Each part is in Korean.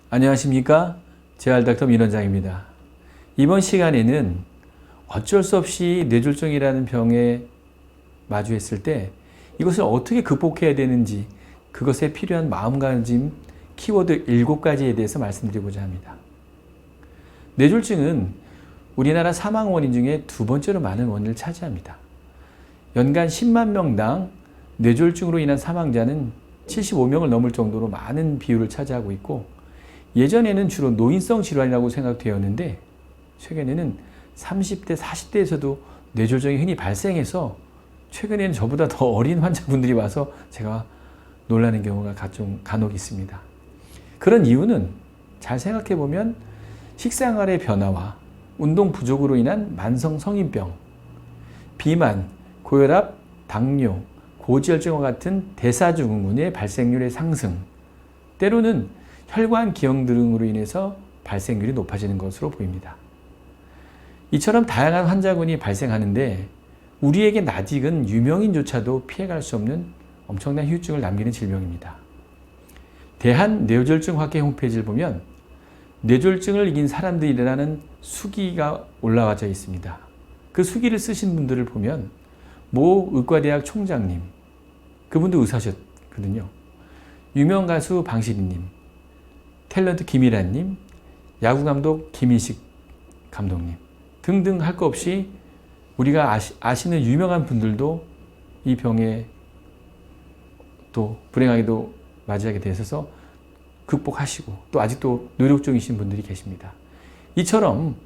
안녕하십니까? 재활닥터 민원장입니다. 이번 시간에는 어쩔 수 없이 뇌졸중이라는 병에 마주했을 때 이것을 어떻게 극복해야 되는지, 그것에 필요한 마음가짐 키워드 7가지에 대해서 말씀드리고자 합니다. 뇌졸중은 우리나라 사망 원인 중에 두 번째로 많은 원인을 차지합니다. 연간 10만 명당 뇌졸중으로 인한 사망자는 75명을 넘을 정도로 많은 비율을 차지하고 있고, 예전에는 주로 노인성 질환이라고 생각되었는데 최근에는 30대, 40대에서도 뇌졸중이 흔히 발생해서 최근에는 저보다 더 어린 환자분들이 와서 제가 놀라는 경우가 간혹 있습니다. 그런 이유는 잘 생각해 보면 식생활의 변화와 운동 부족으로 인한 만성 성인병, 비만, 고혈압, 당뇨, 고지혈증과 같은 대사증후군의 발생률의 상승, 때로는 혈관 기형 등으로 인해서 발생률이 높아지는 것으로 보입니다. 이처럼 다양한 환자군이 발생하는데 우리에겐 아직은 유명인조차도 피해갈 수 없는 엄청난 후유증을 남기는 질병입니다. 대한뇌졸중학회 홈페이지를 보면 뇌졸중을 이긴 사람들이라는 수기가 올라와져 있습니다. 그 수기를 쓰신 분들을 보면 모 의과대학 총장님, 그분도 의사셨거든요. 유명 가수 방시리님, 탤런트 김일환님, 야구감독 김인식 감독님 등등 할 것 없이 우리가 아시는 유명한 분들도 이 병에 또 불행하게도 맞이하게 되셔서 극복하시고 또 아직도 노력 중이신 분들이 계십니다. 이처럼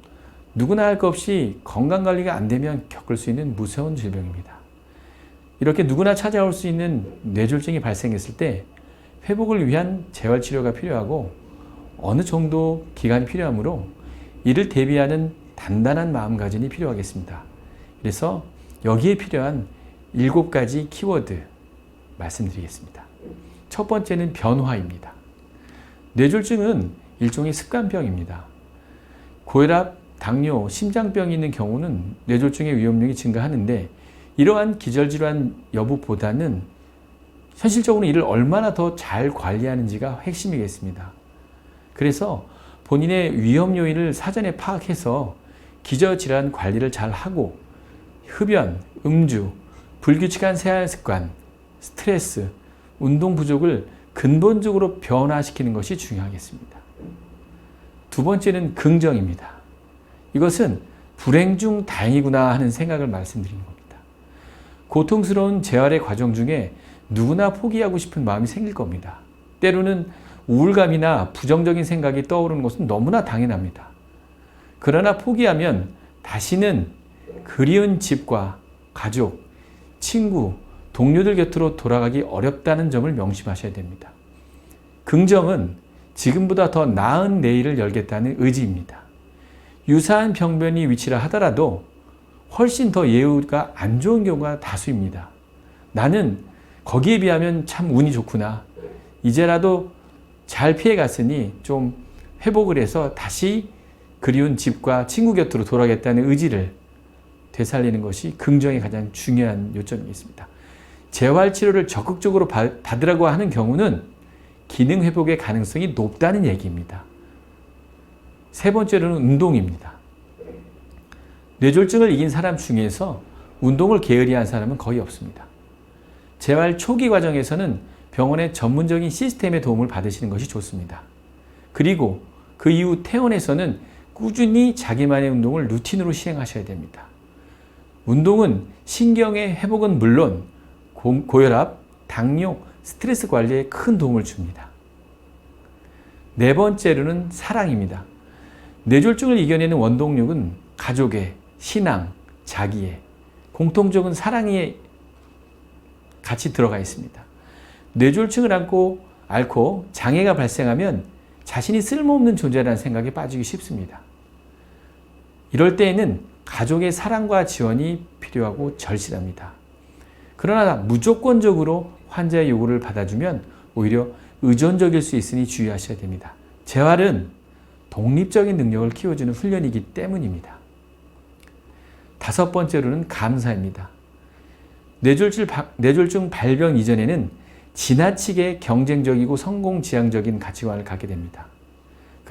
누구나 할 것 없이 건강관리가 안 되면 겪을 수 있는 무서운 질병입니다. 이렇게 누구나 찾아올 수 있는 뇌졸중이 발생했을 때 회복을 위한 재활치료가 필요하고 어느 정도 기간이 필요하므로 이를 대비하는 단단한 마음가짐이 필요하겠습니다. 그래서 여기에 필요한 7가지 키워드 말씀드리겠습니다. 첫 번째는 변화입니다. 뇌졸중은 일종의 습관병입니다. 고혈압, 당뇨, 심장병이 있는 경우는 뇌졸중의 위험률이 증가하는데 이러한 기저질환 여부보다는 현실적으로 이를 얼마나 더 잘 관리하는지가 핵심이겠습니다. 그래서 본인의 위험 요인을 사전에 파악해서 기저질환 관리를 잘 하고 흡연, 음주, 불규칙한 생활 습관, 스트레스, 운동 부족을 근본적으로 변화시키는 것이 중요하겠습니다. 두 번째는 긍정입니다. 이것은 불행 중 다행이구나 하는 생각을 말씀드리는 겁니다. 고통스러운 재활의 과정 중에 누구나 포기하고 싶은 마음이 생길 겁니다. 때로는 우울감이나 부정적인 생각이 떠오르는 것은 너무나 당연합니다. 그러나 포기하면 다시는 그리운 집과 가족, 친구, 동료들 곁으로 돌아가기 어렵다는 점을 명심하셔야 됩니다. 긍정은 지금보다 더 나은 내일을 열겠다는 의지입니다. 유사한 병변이 위치라 하더라도 훨씬 더 예후가 안 좋은 경우가 다수입니다. 나는 거기에 비하면 참 운이 좋구나. 이제라도 잘 피해갔으니 좀 회복을 해서 다시 그리운 집과 친구 곁으로 돌아가겠다는 의지를 되살리는 것이 긍정의 가장 중요한 요점이겠습니다. 재활치료를 적극적으로 받으라고 하는 경우는 기능 회복의 가능성이 높다는 얘기입니다. 세 번째로는 운동입니다. 뇌졸중을 이긴 사람 중에서 운동을 게으리한 사람은 거의 없습니다. 재활 초기 과정에서는 병원의 전문적인 시스템의 도움을 받으시는 것이 좋습니다. 그리고 그 이후 퇴원에서는 꾸준히 자기만의 운동을 루틴으로 시행하셔야 됩니다. 운동은 신경의 회복은 물론 고혈압, 당뇨, 스트레스 관리에 큰 도움을 줍니다. 네 번째로는 사랑입니다. 뇌졸중을 이겨내는 원동력은 가족의, 신앙, 자기의 공통적인 사랑이 같이 들어가 있습니다. 뇌졸중을 앓고 장애가 발생하면 자신이 쓸모없는 존재라는 생각에 빠지기 쉽습니다. 이럴 때에는 가족의 사랑과 지원이 필요하고 절실합니다. 그러나 무조건적으로 환자의 요구를 받아주면 오히려 의존적일 수 있으니 주의하셔야 됩니다. 재활은 독립적인 능력을 키워주는 훈련이기 때문입니다. 다섯 번째로는 감사입니다. 뇌졸중 발병 이전에는 지나치게 경쟁적이고 성공지향적인 가치관을 갖게 됩니다.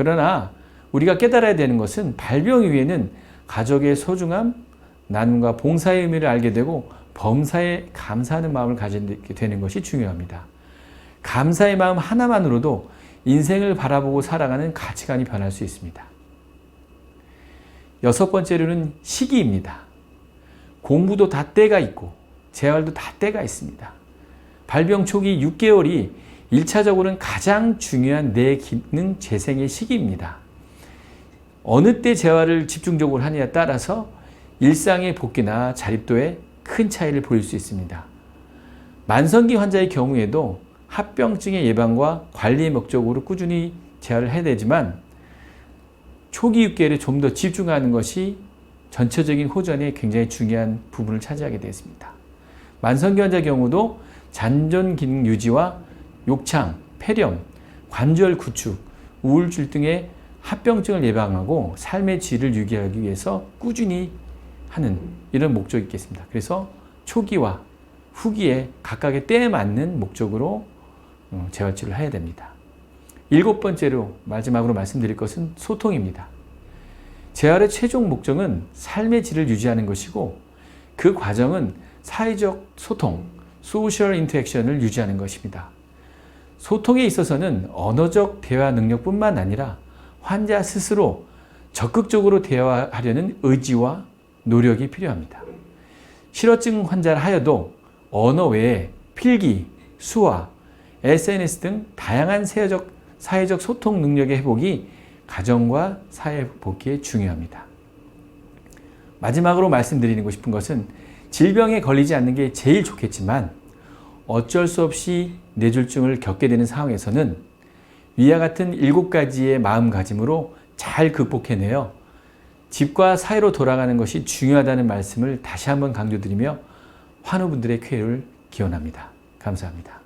그러나 우리가 깨달아야 되는 것은 발병 이후에는 가족의 소중함, 나눔과 봉사의 의미를 알게 되고 범사에 감사하는 마음을 가지게 되는 것이 중요합니다. 감사의 마음 하나만으로도 인생을 바라보고 살아가는 가치관이 변할 수 있습니다. 6번째로는 시기입니다. 공부도 다 때가 있고 재활도 다 때가 있습니다. 발병 초기 6개월이 1차적으로는 가장 중요한 내 기능 재생의 시기입니다. 어느 때 재활을 집중적으로 하느냐에 따라서 일상의 복귀나 자립도에 큰 차이를 보일 수 있습니다. 만성기 환자의 경우에도 합병증의 예방과 관리의 목적으로 꾸준히 재활을 해야 되지만 초기 6개월에 좀 더 집중하는 것이 전체적인 호전에 굉장히 중요한 부분을 차지하게 되었습니다. 만성기 환자의 경우도 잔존 기능 유지와 욕창, 폐렴, 관절 구축, 우울증 등의 합병증을 예방하고 삶의 질을 유지하기 위해서 꾸준히 하는 이런 목적이 있겠습니다. 그래서 초기와 후기에 각각의 때에 맞는 목적으로 재활치료를 해야 됩니다. 7번째로 마지막으로 말씀드릴 것은 소통입니다. 재활의 최종 목적은 삶의 질을 유지하는 것이고 그 과정은 사회적 소통, 소셜 인터랙션을 유지하는 것입니다. 소통에 있어서는 언어적 대화 능력뿐만 아니라 환자 스스로 적극적으로 대화하려는 의지와 노력이 필요합니다. 실어증 환자를 하여도 언어 외에 필기, 수화, SNS 등 다양한 사회적 소통 능력의 회복이 가정과 사회 복귀에 중요합니다. 마지막으로 말씀드리고 싶은 것은 질병에 걸리지 않는 게 제일 좋겠지만 어쩔 수 없이 뇌졸중을 겪게 되는 상황에서는 위와 같은 7가지의 마음가짐으로 잘 극복해내어 집과 사회로 돌아가는 것이 중요하다는 말씀을 다시 한번 강조드리며 환우분들의 쾌유를 기원합니다. 감사합니다.